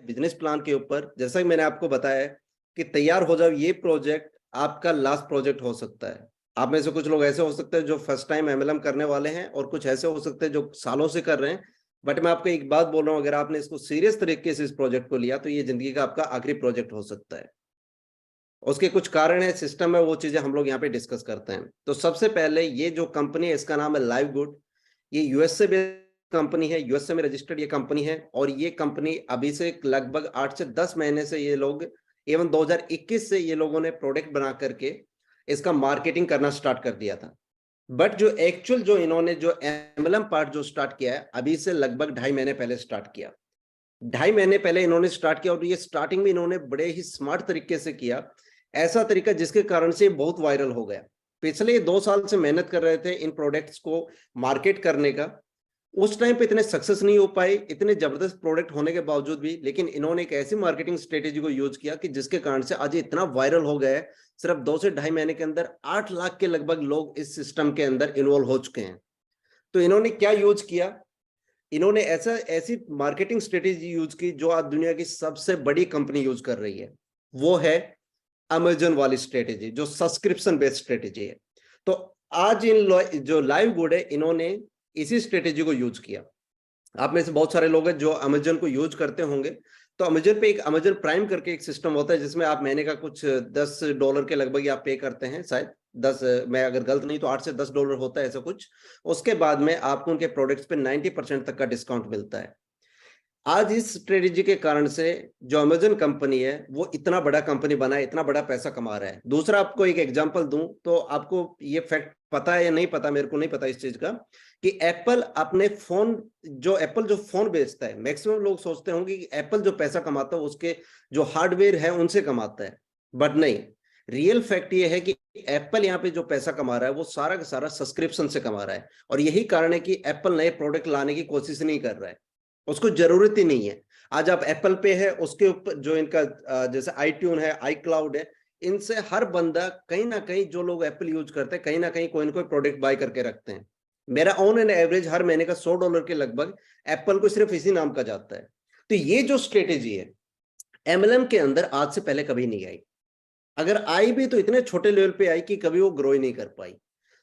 Business plan के ऊपर। जैसा कि मैंने आपको बताया कि तैयार हो जाओ, ये प्रोजेक्ट आपका लास्ट प्रोजेक्ट हो सकता है। आप में से कुछ लोग ऐसे हो सकते हैं जो फर्स्ट टाइम एमएलएम करने वाले हैं, और कुछ ऐसे हो सकते हैं जो सालों से कर रहे हैं। बट मैं आपको एक बात बोल रहा हूँ, अगर आपने इसको सीरियस तरीके से इस प्रोजेक्ट को लिया तो ये जिंदगी का आपका आखिरी प्रोजेक्ट हो सकता है। उसके कुछ कारण है, सिस्टम है, वो चीजें हम लोग यहाँ पे डिस्कस करते हैं। तो सबसे पहले ये जो कंपनी है इसका नाम है लाइवगुड। ये यूएसए बेस्ड कंपनी है, यूएसए में रजिस्टर्ड ये कंपनी है। और ये कंपनी अभी से लगभग 8 से 10 महीने से ये लोग, एवं 2021 से ये लोगों ने प्रोडक्ट बना करके इसका मार्केटिंग करना स्टार्ट कर दिया था। बट जो एक्चुअल जो इन्होंने जो एमएलएम पार्ट जो स्टार्ट किया है अभी से लगभग 2.5 महीने पहले स्टार्ट किया। 2.5 महीने पहले इन्होंने स्टार्ट किया, और ये स्टार्टिंग में इन्होंने बड़े ही स्मार्ट तरीके से किया। ऐसा तरीका जिसके कारण से बहुत वायरल हो गया। पिछले 2 साल से मेहनत कर रहे थे इन प्रोडक्ट्स को मार्केट करने का। उस टाइम पे इतने सक्सेस नहीं हो पाए, इतने जबरदस्त प्रोडक्ट होने के बावजूद भी। लेकिन इन्होंने एक ऐसी मार्केटिंग स्ट्रेटेजी को यूज किया कि जिसके कारण से आज इतना वायरल हो गया है। सिर्फ 2 से 2.5 महीने के अंदर 8 लाख के लगभग लोग इस सिस्टम के अंदर इन्वॉल्व हो चुके हैं। तो इन्होंने क्या यूज किया, इन्होंने ऐसी मार्केटिंग स्ट्रेटेजी यूज की जो आज दुनिया की सबसे बड़ी कंपनी यूज कर रही है। वो है अमेजन वाली स्ट्रेटेजी, जो सब्सक्रिप्शन बेस्ड स्ट्रेटेजी है। तो आज जो लाइवगुड है, इन्होंने इसी स्ट्रेटेजी को यूज किया। आप में से बहुत सारे लोग हैं जो अमेजन को यूज करते होंगे। तो अमेजन पे एक अमेजन प्राइम करके एक सिस्टम होता है, जिसमें आप महीने का कुछ $10 के लगभग आप पे करते हैं, शायद 10, मैं अगर गलत नहीं तो $8 से $10 होता है ऐसा कुछ। उसके बाद में आपको उनके प्रोडक्ट्स पे 90% तक का डिस्काउंट मिलता है। आज इस स्ट्रेटेजी के कारण से जो अमेजन कंपनी है वो इतना बड़ा कंपनी बना है, इतना बड़ा पैसा कमा रहा है। दूसरा आपको एक एग्जांपल दूं तो आपको ये फैक्ट पता है या नहीं पता, मेरे को नहीं पता इस चीज का, कि एप्पल अपने फोन, जो एप्पल जो फोन बेचता है, मैक्सिमम लोग सोचते होंगे कि एप्पल जो पैसा कमाता है उसके जो हार्डवेयर है उनसे कमाता है। बट नहीं, रियल फैक्ट ये है कि एप्पल यहाँ पे जो पैसा कमा रहा है वो सारा का सारा सब्सक्रिप्शन से कमा रहा है। और यही कारण है कि एप्पल नए प्रोडक्ट लाने की कोशिश नहीं कर रहा है, उसको जरूरत ही नहीं है। आज आप एप्पल पे है, उसके ऊपर जो इनका जैसे iTunes है, iCloud है, इनसे हर बंदा कहीं ना कहीं, जो लोग एप्पल यूज करते हैं कहीं ना कहीं कोई ना कोई प्रोडक्ट बाय करके रखते हैं। मेरा ऑन एन एवरेज हर महीने का $100 के लगभग एप्पल को सिर्फ इसी नाम का जाता है। तो ये जो स्ट्रेटेजी है एमएलएम के अंदर आज से पहले कभी नहीं आई। अगर आई भी तो इतने छोटे लेवल पे आई कि कभी वो ग्रो ही नहीं कर पाई।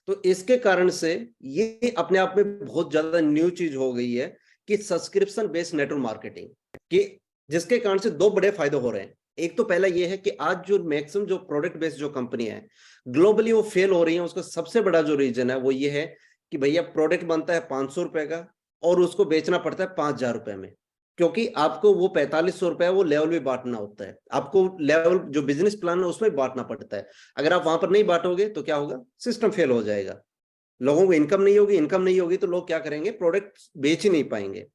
तो इसके कारण से ये अपने आप में बहुत ज्यादा न्यू चीज हो गई है कि सब्सक्रिप्शन बेस्ड नेटवर्क मार्केटिंग कि जिसके कारण से 2 बड़े फायदे हो रहे हैं। एक तो पहला ये है कि आज जो मैक्सिमम जो प्रोडक्ट बेस्ड जो कंपनी है ग्लोबली वो फेल हो रही है। उसका सबसे बड़ा जो रीजन है वो ये है कि भैया प्रोडक्ट बनता है 500 रुपए का और उसको बेचना पड़ता है 5,000 रुपए में, क्योंकि आपको वो 4500 रुपए वो लेवल भी बांटना होता है। आपको लेवल जो बिजनेस प्लान है उसमें बांटना पड़ता है। अगर आप वहां पर नहीं बांटोगे तो क्या होगा, सिस्टम फेल हो जाएगा, लोगों को इनकम नहीं होगी। इनकम नहीं होगी तो लोग क्या करेंगे, प्रोडक्ट बेच ही नहीं पाएंगे।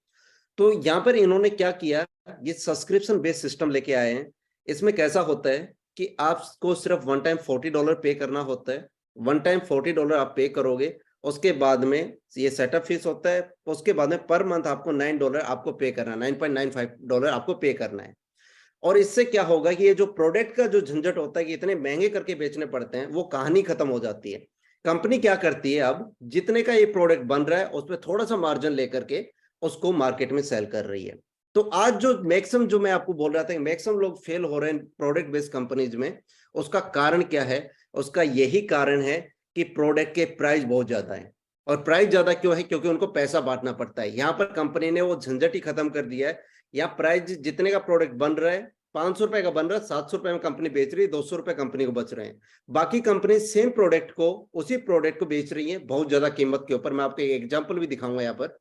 तो यहाँ पर इन्होंने क्या किया, ये सब्सक्रिप्शन बेस्ड सिस्टम लेके आए हैं। इसमें कैसा होता है कि आपको सिर्फ वन टाइम $40 पे करना होता है। वन टाइम $40 आप पे करोगे, उसके बाद में ये सेटअप फीस होता है। उसके बाद में पर मंथ आपको $9 आपको पे करना है, $9.95 आपको पे करना है। और इससे क्या होगा कि ये जो प्रोडक्ट का जो झंझट होता है कि इतने महंगे करके बेचने पड़ते हैं, वो कहानी खत्म हो जाती है। कंपनी क्या करती है, अब जितने का ये प्रोडक्ट बन रहा है उसमें थोड़ा सा मार्जिन लेकर के उसको मार्केट में सेल कर रही है। तो आज जो मैक्सिमम, जो मैं आपको बोल रहा था, मैक्सिमम लोग फेल हो रहे हैं प्रोडक्ट बेस्ड कंपनीज में, उसका कारण क्या है, उसका यही कारण है कि प्रोडक्ट के प्राइस बहुत ज्यादा है। और प्राइस ज्यादा क्यों है, क्योंकि उनको पैसा बांटना पड़ता है। यहाँ पर कंपनी ने वो झंझट ही खत्म कर दिया है। यहाँ प्राइस जितने का प्रोडक्ट बन रहा है, 500 रुपए का बन रहा है, 700 रुपए में कंपनी बेच रही है, 200 रुपए कंपनी को बच रहे हैं। बाकी कंपनी सेम प्रोडक्ट को, उसी प्रोडक्ट को बेच रही है बहुत ज्यादा कीमत के ऊपर। मैं आपको एक एग्जांपल भी दिखाऊंगा यहाँ पर।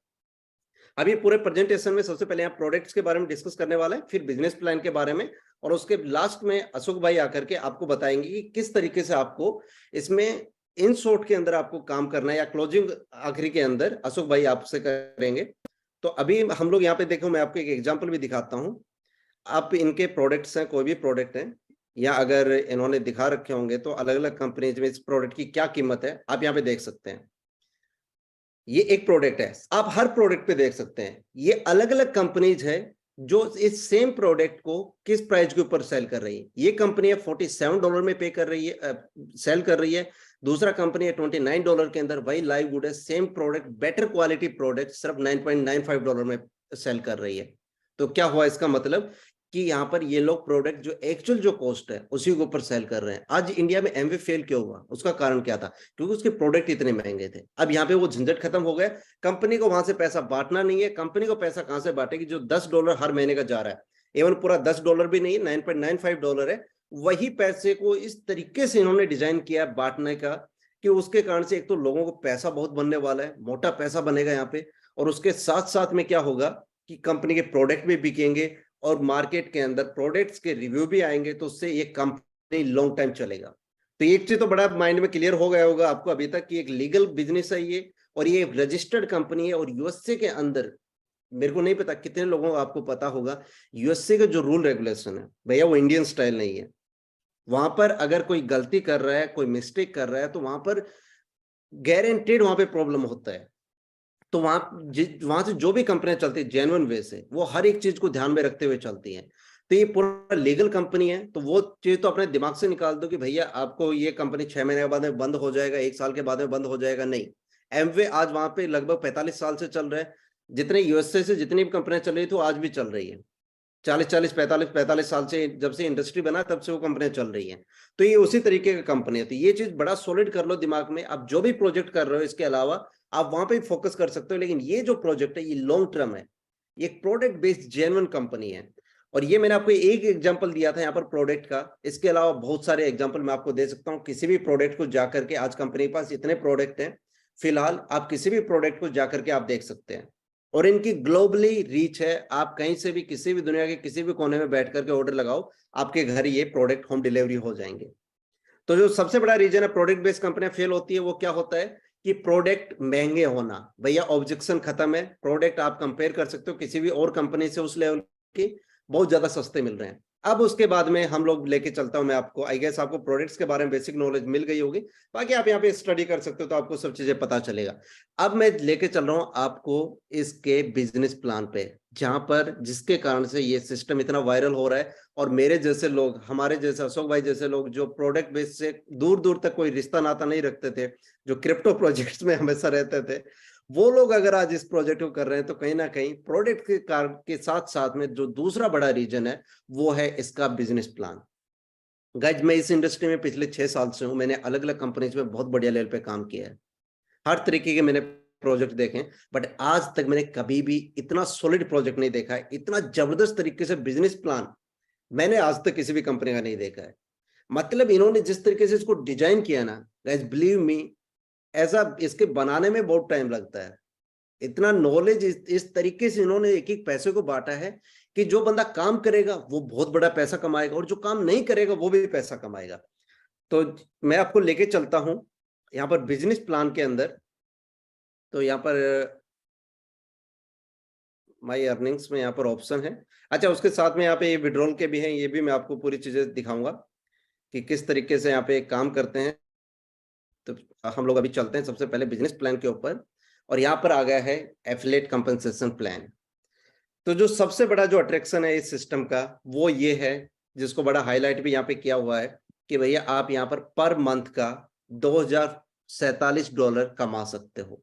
अभी पूरे प्रेजेंटेशन में सबसे पहले यहाँ प्रोडक्ट्स के बारे में डिस्कस करने वाला है, फिर बिजनेस प्लान के बारे में, और उसके लास्ट में अशोक भाई आकर के आपको बताएंगे कि किस तरीके से आपको इसमें इन शॉर्ट के अंदर आपको काम करना है, या क्लोजिंग आखिरी के अंदर अशोक भाई आपसे करेंगे। तो अभी हम लोग यहाँ पे देखो, मैं आपको एक एग्जाम्पल भी दिखाता हूँ। आप इनके प्रोडक्ट्स हैं, कोई भी प्रोडक्ट है, या अगर इन्होंने दिखा रखे होंगे तो अलग अलग कंपनीज में इस प्रोडक्ट की क्या कीमत है आप यहाँ पे देख सकते हैं। ये एक प्रोडक्ट है, आप हर प्रोडक्ट पे देख सकते हैं। ये अलग अलग कंपनीज है जो इस सेम प्रोडक्ट को किस प्राइस के ऊपर सेल कर रही है। ये कंपनी है $47 में पे कर रही है, सेल कर रही है। दूसरा कंपनी है $29 के अंदर, वही लाइवगुड है, same product, better quality product, सिर्फ $9.95 में सेल कर रही है। तो क्या हुआ इसका मतलब, कि यहाँ पर ये लोग प्रोडक्ट जो एक्चुअल जो कॉस्ट है उसी के ऊपर सेल कर रहे हैं। आज इंडिया में एमवे फेल क्यों हुआ, उसका कारण क्या था? क्योंकि उसके प्रोडक्ट इतने महंगे थे। अब यहाँ पे वो झंझट खत्म हो गया, कंपनी को वहां से पैसा बांटना नहीं है। कंपनी को पैसा कहां से बांटेगी? जो $10 हर महीने का जा रहा है, इवन पूरा $10 भी नहीं, $9.95 है, वही पैसे को इस तरीके से इन्होंने डिजाइन किया है बांटने का कि उसके कारण से एक तो लोगों को पैसा बहुत बनने वाला है, मोटा पैसा बनेगा यहाँ पे, और उसके साथ साथ में क्या होगा कि कंपनी के प्रोडक्ट भी बिकेंगे और मार्केट के अंदर प्रोडक्ट्स के रिव्यू भी आएंगे, तो उससे ये कंपनी लॉन्ग टाइम चलेगा। तो एक चीज तो बड़ा माइंड में क्लियर हो गया होगा आपको अभी तक कि एक लीगल बिजनेस है ये, और ये रजिस्टर्ड कंपनी है। और यूएसए के अंदर मेरे को नहीं पता कितने लोगों को आपको पता होगा, यूएसए का जो रूल रेगुलेशन है भैया वो इंडियन स्टाइल नहीं है। वहां पर अगर कोई गलती कर रहा है, कोई मिस्टेक कर रहा है, तो वहां पर गारंटेड वहां पे प्रॉब्लम होता है। तो वहां से जो भी कंपनियां चलती है जेन्युइन वे से, वो हर एक चीज को ध्यान में रखते हुए चलती हैं। तो ये पूरा लीगल कंपनी है, तो वो चीज तो अपने दिमाग से निकाल दो कि भैया आपको ये कंपनी 6 महीने के बाद में बंद हो जाएगा, 1 साल के बाद में बंद हो जाएगा, नहीं। एमवे आज वहां पे लगभग 45 साल से चल रहा है। जितने यूएसए से जितनी भी कंपनियां चल रही थी, आज भी चल रही है। 45 साल से, जब से इंडस्ट्री बना तब से वो कंपनियां चल रही हैं। तो ये उसी तरीके की कंपनी है। तो ये चीज बड़ा सॉलिड कर लो दिमाग में। आप जो भी प्रोजेक्ट कर रहे हो इसके अलावा आप वहां पे फोकस कर सकते हो, लेकिन ये जो प्रोजेक्ट है ये लॉन्ग टर्म है, ये एक प्रोडक्ट बेस्ड जेन्युइन कंपनी है। और ये मैंने आपको एक एग्जांपल दिया था यहाँ पर प्रोडक्ट का, इसके अलावा बहुत सारे एग्जांपल मैं आपको दे सकता हूँ। किसी भी प्रोडक्ट को जाकर के, आज कंपनी के पास इतने प्रोडक्ट हैं फिलहाल, आप किसी भी प्रोडक्ट को जाकर के आप देख सकते हैं। और इनकी ग्लोबली रीच है, आप कहीं से भी किसी भी दुनिया के किसी भी कोने में बैठ करके ऑर्डर लगाओ, आपके घर ये प्रोडक्ट होम डिलीवरी हो जाएंगे। तो जो सबसे बड़ा रीजन है प्रोडक्ट बेस्ड कंपनियां फेल होती है, वो क्या होता है कि प्रोडक्ट महंगे होना। भैया ऑब्जेक्शन खत्म है, प्रोडक्ट आप कंपेयर कर सकते हो किसी भी और कंपनी से, उस लेवल के बहुत ज्यादा सस्ते मिल रहे हैं। अब उसके बाद में हम लोग लेके चलता हूं मैं आपको, आई गेस आपको प्रोडक्ट्स के बारे में बेसिक नॉलेज मिल गई होगी, बाकी आप यहाँ पे स्टडी कर सकते हो तो आपको सब चीजें पता चलेगा। अब मैं लेके चल रहा हूं आपको इसके बिजनेस प्लान पे, जहां पर जिसके कारण से ये सिस्टम इतना वायरल हो रहा है। और मेरे जैसे लोग, हमारे जैसे अशोक भाई जैसे लोग, जो प्रोडक्ट बेस से दूर दूर तक कोई रिश्ता नाता नहीं रखते थे, जो क्रिप्टो प्रोजेक्ट्स में हमेशा रहते थे, वो लोग अगर आज इस प्रोजेक्ट को कर रहे हैं, तो कहीं ना कहीं प्रोडक्ट के साथ साथ में जो दूसरा बड़ा रीजन है वो है इसका बिजनेस प्लान। गाइज मैं इस इंडस्ट्री में पिछले 6 साल से हूं, मैंने अलग अलग कंपनीज में बहुत बढ़िया लेवल पे काम किया है, हर तरीके के मैंने प्रोजेक्ट देखे, बट आज तक मैंने कभी भी इतना सॉलिड प्रोजेक्ट नहीं देखा है, इतना जबरदस्त तरीके से बिजनेस प्लान मैंने आज तक किसी भी कंपनी का नहीं देखा है। मतलब इन्होंने जिस तरीके से इसको डिजाइन किया ना, गाइस बिलीव मी, ऐसा इसके बनाने में बहुत टाइम लगता है। इतना नॉलेज इस तरीके से इन्होंने एक एक पैसे को बांटा है कि जो बंदा काम करेगा वो बहुत बड़ा पैसा कमाएगा, और जो काम नहीं करेगा वो भी पैसा कमाएगा। तो मैं आपको लेके चलता हूं यहाँ पर बिजनेस प्लान के अंदर। तो यहाँ पर माई अर्निंग्स में यहाँ पर ऑप्शन है। अच्छा, उसके साथ में यहाँ पे ये विड्रॉल के भी हैं, ये भी मैं आपको पूरी चीजें दिखाऊंगा कि किस तरीके से यहाँ पे काम करते हैं। तो हम लोग अभी चलते हैं सबसे पहले बिजनेस प्लान के ऊपर, और यहाँ पर आ गया है एफिलिएट कंपनसेशन प्लान। तो जो सबसे बड़ा जो अट्रैक्शन है इस सिस्टम का वो ये है, जिसको बड़ा हाईलाइट भी यहाँ पे किया हुआ है, कि भैया आप यहाँ पर मंथ का $2047 कमा सकते हो।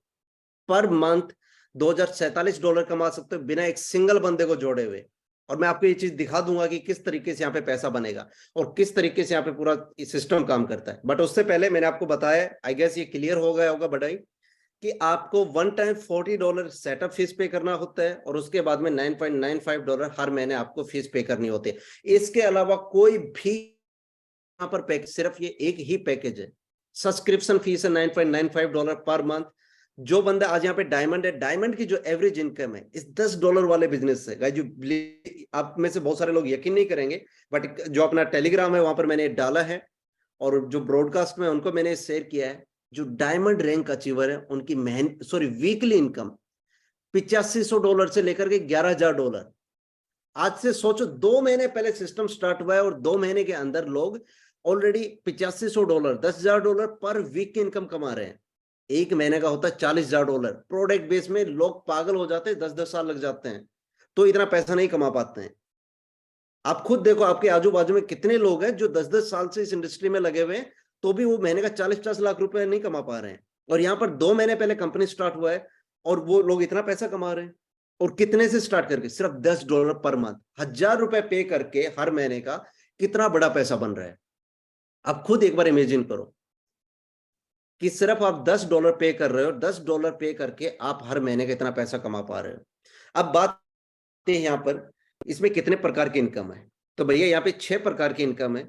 पर मंथ $2047 कमा सकते हो बिना एक सिंगल बंदे को जोड़े हुए। और मैं आपको ये चीज दिखा दूंगा कि किस तरीके से यहाँ पे पैसा बनेगा और किस तरीके से यहाँ पे पूरा सिस्टम काम करता है। बट उससे पहले मैंने आपको बताया, आई गेस ये क्लियर हो गया होगा बढ़ाई, कि आपको वन टाइम $40 सेटअप फीस पे करना होता है, और उसके बाद में $9.95 हर महीने आपको फीस पे करनी होती है। इसके अलावा कोई भी यहाँ पर पैकेज, सिर्फ ये एक ही पैकेज है, सब्सक्रिप्शन फीस है $9.95 पर मंथ। जो बंदा आज यहाँ पे डायमंड है, डायमंड की जो एवरेज इनकम है इस $10 वाले बिजनेस से, जो आप में से बहुत सारे लोग यकीन नहीं करेंगे, बट जो अपना टेलीग्राम है वहां पर मैंने डाला है, और जो ब्रॉडकास्ट में उनको मैंने शेयर किया है, जो डायमंड रैंक अचीवर है उनकी वीकली इनकम $8500 से लेकर के $11000। आज से सोचो 2 महीने पहले सिस्टम स्टार्ट हुआ है, और 2 महीने के अंदर लोग ऑलरेडी $8500, $10,000 पर वीक की इनकम कमा रहे हैं। एक महीने का होता है $40,000। प्रोडक्ट बेस में लोग पागल हो जाते हैं, 10-10 साल लग जाते हैं, तो इतना पैसा नहीं कमा पाते हैं। आप खुद देखो आपके आजू बाजू में कितने लोग हैं जो 10-10 साल से इस इंडस्ट्री में लगे हुए हैं, तो भी वो महीने का 40-50 लाख रुपए नहीं कमा पा रहे हैं। और यहाँ पर 2 महीने पहले कंपनी स्टार्ट हुआ है और वो लोग इतना पैसा कमा रहे हैं। और कितने से स्टार्ट करके सिर्फ $10 पर मंथ, ₹1000 पे करके हर महीने का कितना बड़ा पैसा बन रहा है। आप खुद एक बार इमेजिन करो कि सिर्फ आप $10 पे कर रहे हो, $10 पे करके आप हर महीने का इतना पैसा कमा पा रहे हो। अब बात है यहाँ पर इसमें कितने प्रकार की इनकम है, तो भैया यहाँ पे 6 प्रकार की इनकम है।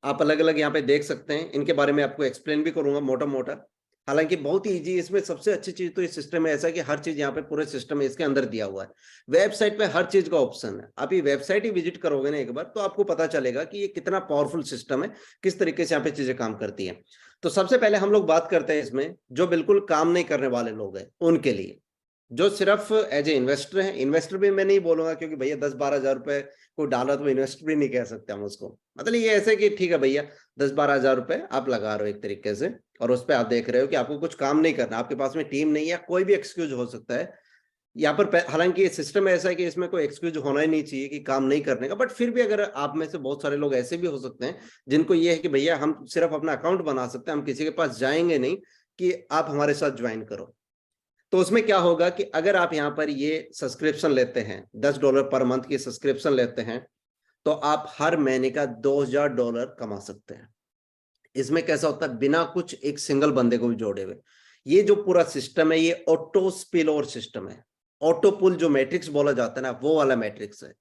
आप अलग अलग यहाँ पे देख सकते हैं, इनके बारे में आपको एक्सप्लेन भी करूंगा मोटा मोटा। हालांकि बहुत ही इजी, इसमें सबसे अच्छी चीज तो इस सिस्टम में ऐसा है कि हर चीज यहाँ पे पूरे सिस्टम में इसके अंदर दिया हुआ है। वेबसाइट पे हर चीज का ऑप्शन है। आप ये वेबसाइट ही विजिट करोगे ना एक बार, तो आपको पता चलेगा कि ये कितना पावरफुल सिस्टम है, किस तरीके से यहाँ पे चीजें काम करती है। तो सबसे पहले हम लोग बात करते हैं इसमें जो बिल्कुल काम नहीं करने वाले लोग हैं उनके लिए, जो सिर्फ एज ए इन्वेस्टर है। इन्वेस्टर भी मैं नहीं बोलूंगा, क्योंकि भैया 10-12 हजार रुपए को डाला तो इन्वेस्टर भी नहीं कह सकते हम उसको। मतलब ये ऐसे कि ठीक है भैया 10-12 हजार रुपए आप लगा रहे हो एक तरीके से, और उस पर आप देख रहे हो कि आपको कुछ काम नहीं करना, आपके पास में टीम नहीं है, कोई भी एक्सक्यूज हो सकता है यहाँ पर। हालांकि ये सिस्टम ऐसा है कि इसमें कोई एक्सक्यूज होना ही नहीं चाहिए कि काम नहीं करने का, बट फिर भी अगर आप में से बहुत सारे लोग ऐसे भी हो सकते हैं जिनको ये है कि भैया हम सिर्फ अपना अकाउंट बना सकते हैं, हम किसी के पास जाएंगे नहीं कि आप हमारे साथ ज्वाइन करो। तो उसमें क्या होगा कि अगर आप यहाँ पर ये सब्सक्रिप्शन लेते हैं, $10 पर मंथ की सब्सक्रिप्शन लेते हैं, तो आप हर महीने का $2000 कमा सकते हैं। इसमें कैसा होता है, बिना कुछ एक सिंगल बंदे को भी जोड़े हुए। ये जो पूरा सिस्टम है ये ऑटो स्पिल ओवर सिस्टम है। ऑटो पुल जो मैट्रिक्स बोला जाता है ना, वो वाला मैट्रिक्स है।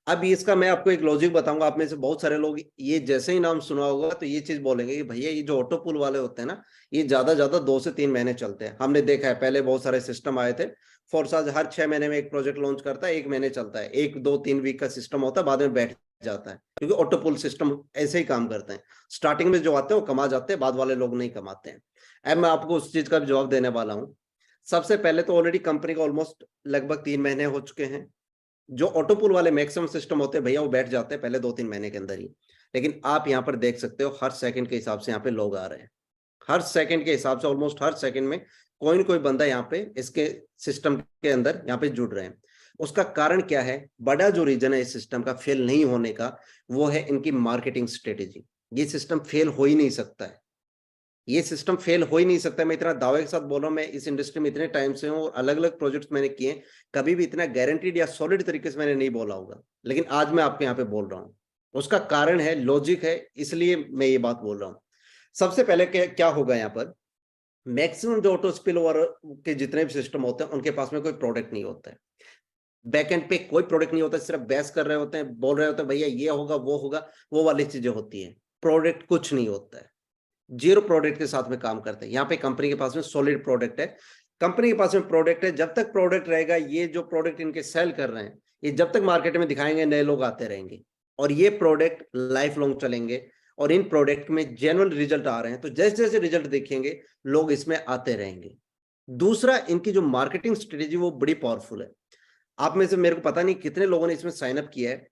अब इसका मैं आपको एक लॉजिक बताऊंगा। आप में से बहुत सारे लोग ये जैसे ही नाम सुना होगा तो ये चीज बोलेंगे कि भैया ये जो ऑटो पुल वाले होते हैं ना, ये ज्यादा 2 से 3 महीने चलते हैं। हमने देखा है पहले बहुत सारे सिस्टम आए थे, फोर्साज हर 6 महीने में एक प्रोजेक्ट लॉन्च करता है, 1 महीने चलता है, 1-2-3 वीक का सिस्टम होता है, बाद में बैठ जाता है, क्योंकि ऑटो पुल सिस्टम ऐसे ही काम करते हैं। स्टार्टिंग में जो आते हैं वो कमा जाते हैं, बाद वाले लोग नहीं कमाते हैं। अब मैं आपको उस चीज का भी जवाब देने वाला हूँ। सबसे पहले तो ऑलरेडी कंपनी का ऑलमोस्ट लगभग 3 महीने हो चुके हैं। जो ऑटो पुल वाले मैक्सिमम सिस्टम होते हैं भैया वो बैठ जाते हैं पहले 2-3 महीने के अंदर ही। लेकिन आप यहाँ पर देख सकते हो हर सेकंड के हिसाब से यहाँ पे लोग आ रहे हैं। हर सेकंड के हिसाब से ऑलमोस्ट हर सेकंड में कोई न कोई बंदा यहाँ पे इसके सिस्टम के अंदर यहाँ पे जुड़ रहे हैं। उसका कारण क्या है, बड़ा जो रीजन है इस सिस्टम का फेल नहीं होने का, वो है इनकी मार्केटिंग स्ट्रेटेजी। ये सिस्टम फेल हो ही नहीं सकता है, ये सिस्टम फेल हो ही नहीं सकता। मैं इतना दावे के साथ बोल रहा हूँ, मैं इस इंडस्ट्री में इतने टाइम से हूँ और अलग अलग प्रोजेक्ट्स मैंने किए, कभी भी इतना गारंटीड या सॉलिड तरीके से मैंने नहीं बोला होगा, लेकिन आज मैं आपके यहाँ पे बोल रहा हूँ। उसका कारण है, लॉजिक है, इसलिए मैं ये बात बोल रहा हूँ। सबसे पहले क्या होगा यहाँ पर, मैक्सिमम जो ऑटो स्पिल ओवर के जितने भी सिस्टम होते हैं उनके पास में कोई प्रोडक्ट नहीं होता है। बैकएंड पे कोई प्रोडक्ट नहीं होता, सिर्फ बहस कर रहे होते हैं, बोल रहे होते हैं भैया ये होगा वो होगा, वो वाली चीजें होती है। प्रोडक्ट कुछ नहीं होता है, जीरो प्रोडक्ट के साथ में काम करते हैं। यहाँ पे कंपनी के पास में सॉलिड प्रोडक्ट है, कंपनी के पास में प्रोडक्ट है। जब तक प्रोडक्ट रहेगा, ये जो प्रोडक्ट इनके सेल कर रहे हैं, ये जब तक मार्केट में दिखाएंगे नए लोग आते रहेंगे, और ये प्रोडक्ट लाइफ लॉन्ग चलेंगे, और इन प्रोडक्ट में जेन्युइन रिजल्ट आ रहे हैं तो जैसे जैसे रिजल्ट देखेंगे लोग इसमें आते रहेंगे। दूसरा, इनकी जो मार्केटिंग स्ट्रेटेजी वो बड़ी पावरफुल है। आप में से मेरे को पता नहीं कितने लोगों ने इसमें साइन अप किया है।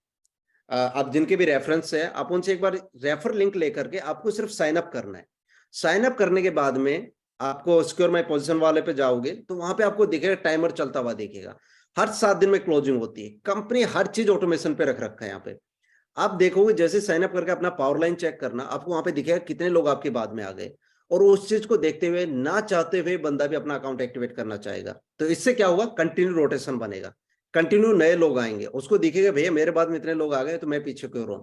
आप जिनके भी रेफरेंस है, आप उनसे एक बार रेफर लिंक लेकर के आपको सिर्फ साइन अप करना है। साइन अप करने के बाद में आपको सिक्योर माई पोजीशन वाले पे जाओगे तो वहां पे आपको दिखेगा टाइमर चलता हुआ दिखेगा। हर 7 दिन में क्लोजिंग होती है। कंपनी हर चीज ऑटोमेशन पे रख रखा है। यहाँ पे आप देखोगे जैसे साइन अप करके अपना पावर लाइन चेक करना, आपको वहां पे दिखेगा कितने लोग आपके बाद में आ गए, और उस चीज को देखते हुए ना चाहते हुए बंदा भी अपना अकाउंट एक्टिवेट करना चाहेगा। तो इससे क्या होगा, कंटिन्यू रोटेशन बनेगा, कंटिन्यू नए लोग आएंगे, उसको दिखेगा भैया मेरे बाद में इतने लोग आ गए तो मैं पीछे क्यों रहूं।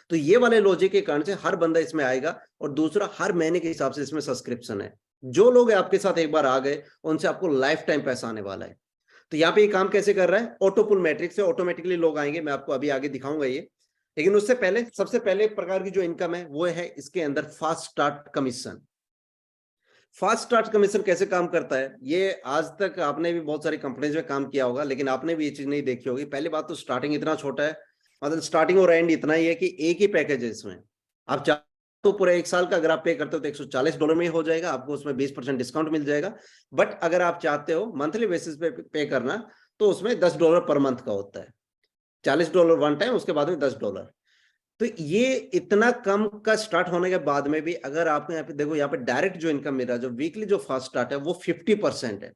तो ये वाले लॉजिक के कारण से हर बंदा इसमें आएगा। और दूसरा, हर महीने के हिसाब से इसमें सब्सक्रिप्शन है। जो लोग आपके साथ एक बार आ गए उनसे आपको लाइफ टाइम पैसा आने वाला है। तो यहाँ पे ये काम कैसे कर रहा है, ऑटो पुल मैट्रिक्स से ऑटोमेटिकली लोग आएंगे। मैं आपको अभी आगे दिखाऊंगा ये, लेकिन उससे पहले सबसे पहले प्रकार की जो इनकम है वो है इसके अंदर fast start commission. Fast start commission कैसे काम करता है, ये आज तक आपने भी बहुत सारी कंपनीज में काम किया होगा, लेकिन आपने भी ये चीज नहीं देखी होगी। पहली बात तो स्टार्टिंग इतना छोटा है, मतलब स्टार्टिंग और एंड इतना ही है कि एक ही पैकेज है इसमें। आप चाहे तो पूरा 1 साल का अगर आप पे करते हो तो $140 में हो जाएगा, आपको उसमें 20% डिस्काउंट मिल जाएगा। बट अगर आप चाहते हो मंथली बेसिस पे करना तो उसमें $10 पर मंथ का होता है। $40 वन टाइम, उसके बाद में $10। तो ये इतना कम का स्टार्ट होने के बाद में भी अगर आपको यहाँ पे देखो, यहाँ पे डायरेक्ट जो इनकम मेरा जो वीकली जो फास्ट स्टार्ट है वो 50% है।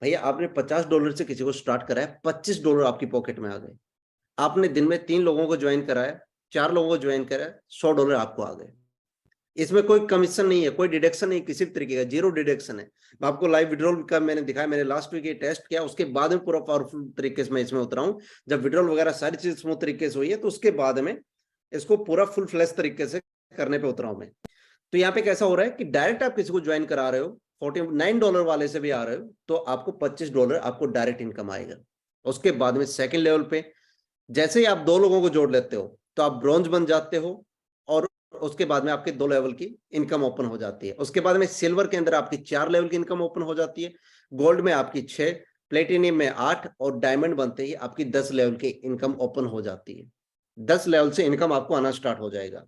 भैया आपने $50 से किसी को स्टार्ट करा है, $25 आपकी पॉकेट में आ गए। आपने दिन में 3 लोगों को ज्वाइन कराया, 4 लोगों को ज्वाइन कराया, $100 आपको आ गए। इसमें कोई कमीशन नहीं है, कोई डिडक्शन नहीं, किसी भी तरीके का जीरो डिडक्शन है। मैं आपको लाइव विड्रॉल का मैंने दिखाया, मैंने लास्ट वीक ये टेस्ट किया, उसके बाद में पूरा पावरफुल तरीके से मैं इसमें उतरा हूँ। जब विड्रॉल वगैरह सारी चीज स्मूथ तरीके से हुई है तो उसके बाद में इसको पूरा फुल फ्लैश तरीके से करने पे उतरा हूं मैं। तो यहाँ पे कैसा हो रहा है कि डायरेक्ट आप किसी को ज्वाइन करा रहे हो, $49 वाले से भी आ रहे हो तो आपको $25 आपको डायरेक्ट इनकम आएगा। उसके बाद में सेकंड लेवल पे जैसे ही आप 2 लोगों को जोड़ लेते हो तो आप ब्रॉन्ज बन जाते हो, और उसके बाद में आपके 2 लेवल की इनकम ओपन हो जाती है। उसके बाद में सिल्वर के अंदर आपकी 4 लेवल की इनकम ओपन हो जाती है, गोल्ड में आपकी 6, प्लेटिनियम में 8 और डायमंड बनते ही आपकी 10 लेवल की इनकम ओपन हो जाती है। 10 लेवल से इनकम आपको आना स्टार्ट हो जाएगा।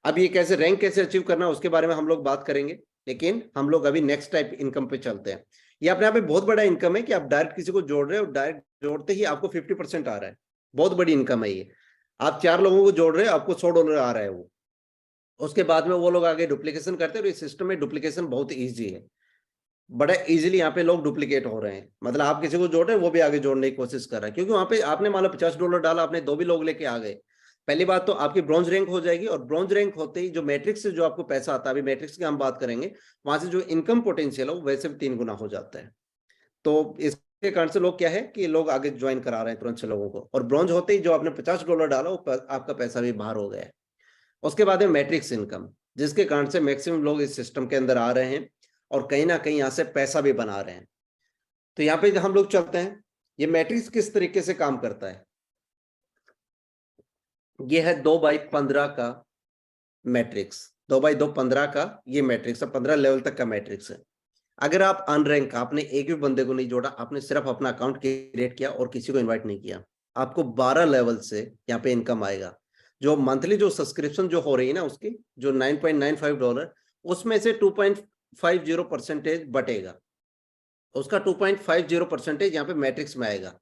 अब ये कैसे रैंक कैसे अचीव करना है उसके बारे में हम लोग बात करेंगे, लेकिन हम लोग अभी नेक्स्ट टाइप इनकम पे चलते हैं। ये अपने आप में बहुत बड़ा इनकम है कि आप डायरेक्ट किसी को जोड़ रहे हो, डायरेक्ट जोड़ते ही आपको 50% आ रहा है। बहुत बड़ी इनकम है ये। आप 4 लोगों को जोड़ रहे हो, आपको $100 आ रहा है वो। उसके बाद में वो लोग आगे डुप्लीकेशन करते हैं, और इस सिस्टम में डुप्लीकेशन बहुत ईजी है, बड़ा इजीली यहाँ पे लोग डुप्लीकेट हो रहे हैं। मतलब आप किसी को जोड़ रहे हैं, वो भी आगे जोड़ने की कोशिश कर रहा है, क्योंकि वहां पे आपने मान लो $50 डाला, आपने 2 भी लोग लेके आ गए। पहली बात तो आपकी ब्रॉन्ज रैंक हो जाएगी, और ब्रॉन्ज रैंक होते ही जो मैट्रिक्स से जो आपको पैसा आता है, अभी मैट्रिक्स की हम बात करेंगे, वहां से जो इनकम पोटेंशियल है वो वैसे भी 3 गुना हो जाता है। तो इसके कारण से लोग क्या है कि लोग आगे ज्वाइन करा रहे हैं तुरंत से लोगों को, और ब्रॉन्ज होते ही जो आपने $50 डाला वो आपका पैसा भी बाहर हो गया है। उसके बाद है मैट्रिक्स इनकम, जिसके कारण से मैक्सिमम लोग इस सिस्टम के अंदर आ रहे हैं और कहीं ना कहीं यहाँ से पैसा भी बना रहे हैं। तो यहाँ पे हम लोग चलते हैं, ये मैट्रिक्स किस तरीके से काम करता है। ये है 2x15 का मैट्रिक्स, 2x2 15 का ये मैट्रिक्स है, 15 लेवल तक का मैट्रिक्स है। अगर आप अनरैंक, आपने एक भी बंदे को नहीं जोड़ा, आपने सिर्फ अपना अकाउंट क्रिएट किया और किसी को इन्वाइट नहीं किया, आपको 12 लेवल से यहाँ पे इनकम आएगा। जो मंथली जो सब्सक्रिप्शन जो हो रही है ना उसकी, जो $9.95, उसमें से 2.50% बटेगा, उसका 2.50% यहाँ पे मैट्रिक्स में आएगा।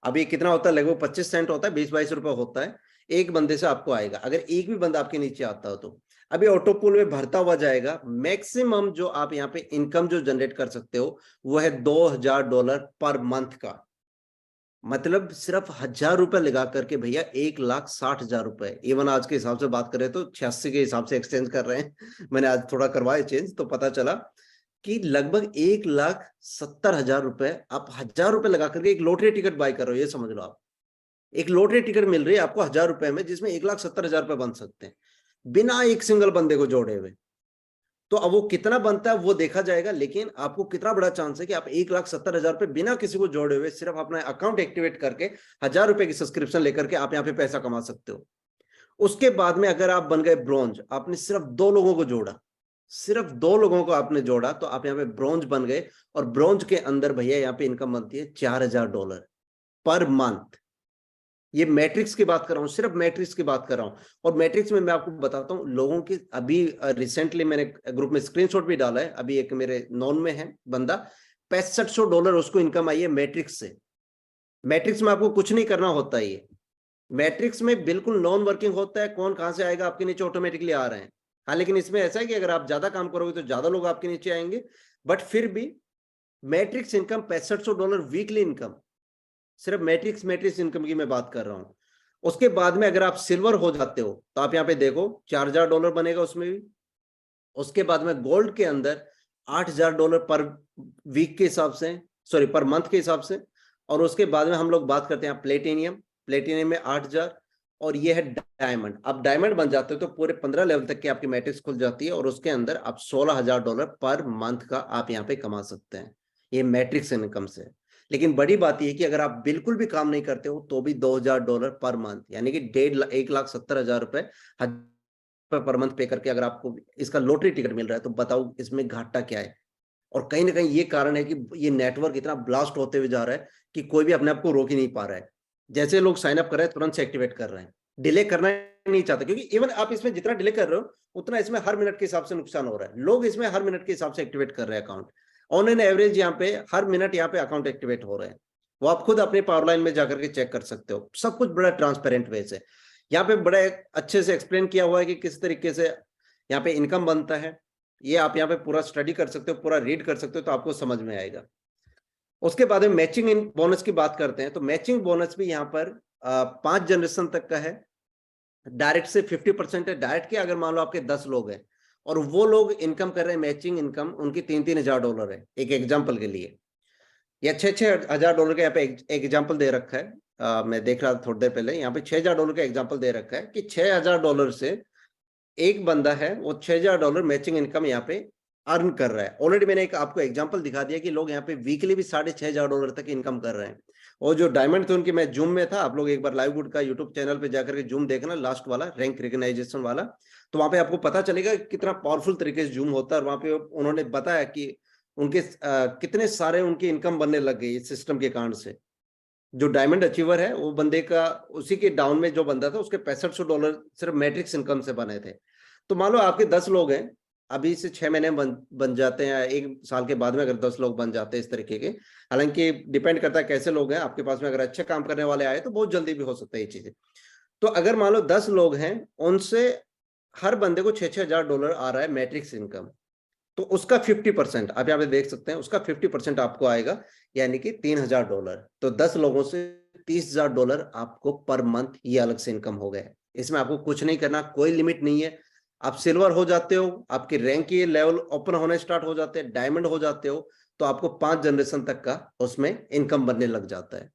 अब ये कितना होता है, लगभग 25 सेंट होता है, 20-22 रुपए होता है, एक बंदे से आपको आएगा, अगर एक भी बंदा आपके नीचे आता हो तो। अभी ऑटो पूल में भरता हुआ जाएगा। मैक्सिमम जो आप यहाँ पे इनकम जो जनरेट कर सकते हो वो है $2000 पर मंथ का। मतलब सिर्फ $1000 लगा करके भैया 1,60,000 इवन आज के हिसाब से बात करें तो 86 के हिसाब से एक्सचेंज कर रहे हैं। मैंने आज थोड़ा करवाया चेंज, तो पता चला कि लगभग 1,70,000 आप $1000 लगा करके एक लॉटरी टिकट बाय कर रहे हो। ये समझ लो, आप एक लॉटरी टिकट मिल रही है आपको $1000 में, जिसमें 1,70,000 बन सकते हैं बिना एक सिंगल बंदे को जोड़े हुए। तो अब वो कितना बनता है वो देखा जाएगा, लेकिन आपको कितना बड़ा चांस है कि आप 1,70,000 बिना किसी को जोड़े हुए सिर्फ अपना अकाउंट एक्टिवेट करके $1000 की सब्सक्रिप्शन लेकर के आप यहाँ पे पैसा कमा सकते हो। उसके बाद में अगर आप बन गए ब्रॉन्ज, आपने सिर्फ 2 लोगों को जोड़ा, सिर्फ 2 लोगों को आपने जोड़ा तो आप यहाँ पे ब्रॉन्ज बन गए, और ब्रॉन्ज के अंदर भैया यहाँ पे इनकम बनती है $4000 पर मंथ। ये मैट्रिक्स की बात कर रहा हूँ, सिर्फ मैट्रिक्स की बात कर रहा हूँ। और मैट्रिक्स में मैं आपको बताता हूँ लोगों की, अभी रिसेंटली मैंने ग्रुप में स्क्रीनशॉट भी डाला है, अभी एक मेरे नॉन में है बंदा, $6500 उसको इनकम आई है मैट्रिक्स से। मैट्रिक्स में आपको कुछ नहीं करना होता है, ये मैट्रिक्स में बिल्कुल नॉन वर्किंग होता है, कौन कहां से आएगा आपके नीचे ऑटोमेटिकली आ रहे हैं। हाँ, लेकिन इसमें ऐसा है कि अगर आप ज्यादा काम करोगे तो ज्यादा लोग आपके नीचे आएंगे, बट फिर भी मैट्रिक्स इनकम $6500 वीकली इनकम, सिर्फ मैट्रिक्स इनकम की मैं बात कर रहा हूं। उसके बाद में अगर आप सिल्वर हो जाते हो तो आप यहाँ पे देखो $4000 बनेगा उसमें भी। उसके बाद में गोल्ड के अंदर $8000 पर वीक के हिसाब से, सॉरी पर मंथ के हिसाब से। और उसके बाद में हम लोग बात करते हैं प्लेटिनियम में 8000, और ये है डायमंड। अब डायमंड बन जाते हो तो पूरे 15 लेवल तक की आपकी मैट्रिक्स खुल जाती है, और उसके अंदर आप $16000 पर मंथ का आप यहाँ पे कमा सकते हैं, ये मैट्रिक्स इनकम से। लेकिन बड़ी बात यह है कि अगर आप बिल्कुल भी काम नहीं करते हो तो भी $2000 पर मंथ, यानी कि 1,70,000 पर मंथ पे करके अगर आपको इसका लॉटरी टिकट मिल रहा है तो बताओ इसमें घाटा क्या है। और कहीं ना कहीं ये कारण है कि ये नेटवर्क इतना ब्लास्ट होते हुए जा रहा है कि कोई भी अपने आप को रोक ही नहीं पा रहा है। जैसे लोग साइन अप कर रहे हैं तुरंत से एक्टिवेट कर रहे हैं, डिले करना नहीं चाहते, क्योंकि इवन आप इसमें जितना डिले कर रहे हो उतना इसमें हर मिनट के हिसाब से नुकसान हो रहा है। लोग इसमें हर मिनट के हिसाब से एक्टिवेट कर रहे हैं अकाउंट, ऑन एन एवरेज यहाँ पे हर मिनट यहाँ पे अकाउंट एक्टिवेट हो रहे हैं। वो आप खुद अपने पावर लाइन में जाकर के चेक कर सकते हो, सब कुछ बड़ा ट्रांसपेरेंट वे से यहाँ पे बड़ा अच्छे से एक्सप्लेन किया हुआ है कि किस तरीके से यहाँ पे इनकम बनता है। ये आप यहाँ पे पूरा स्टडी कर सकते हो, पूरा रीड कर सकते हो, तो आपको समझ में आएगा। उसके बाद में मैचिंग इन बोनस की बात करते हैं, तो मैचिंग बोनस भी यहाँ पर 5 जनरेशन तक का है। डायरेक्ट से 50% है, डायरेक्ट के अगर मान लो आपके 10 लोग हैं और वो लोग इनकम कर रहे हैं, मैचिंग इनकम उनकी $3,000 है एक एग्जाम्पल के लिए, या $6,000 का यहाँ पे एग्जाम्पल दे रखा है। मैं देख रहा था थोड़ी देर पहले, यहाँ पे $6,000 का एग्जाम्पल दे रखा है कि $6,000 से एक बंदा है वो $6,000 मैचिंग इनकम यहाँ पे अर्न कर रहा है। ऑलरेडी मैंने एक आपको एग्जांपल दिखा दिया कि लोग यहाँ पे वीकली भी $6,500 तक इनकम कर रहे हैं। और जो डायमंड थे उनकी, मैं जूम में था, आप लोग एक बार लाइववुड का यूट्यूब चैनल पे जाकर के जूम देखना, लास्ट वाला रैंक रिकग्नाइजेशन वाला, तो वहां पे आपको पता चलेगा कितना पावरफुल तरीके से जूम होता है। और वहां पे उन्होंने बताया कि उनके कितने सारे उनकी इनकम बनने लग गई इस सिस्टम के कारण से। जो डायमंड अचीवर है वो बंदे का, उसी के डाउन में जो बंदा था उसके $6500 सिर्फ मैट्रिक्स इनकम से बने थे। तो मान लो आपके 10 लोग हैं, अभी से 6 महीने बन जाते हैं, 1 साल के बाद में अगर 10 लोग बन जाते हैं इस तरीके के, हालांकि डिपेंड करता है कैसे लोग हैं आपके पास में। अगर अच्छे काम करने वाले आए तो बहुत जल्दी भी हो सकता है ये चीजें। तो अगर मान लो 10 लोग हैं, उनसे हर बंदे को $6,000 आ रहा है मैट्रिक्स इनकम, तो उसका 50% आप यहाँ पे देख सकते हैं, उसका 50% आपको आएगा, यानी कि $3,000। तो 10 लोगों से $30,000 आपको पर मंथ ये अलग से इनकम हो गया। इसमें आपको कुछ नहीं करना, कोई लिमिट नहीं है। आप सिल्वर हो जाते हो, आपके रैंक के लेवल ओपन होने स्टार्ट हो जाते हैं, डायमंड हो जाते हो, तो आपको 5 जनरेशन तक का उसमें इनकम बनने लग जाता है।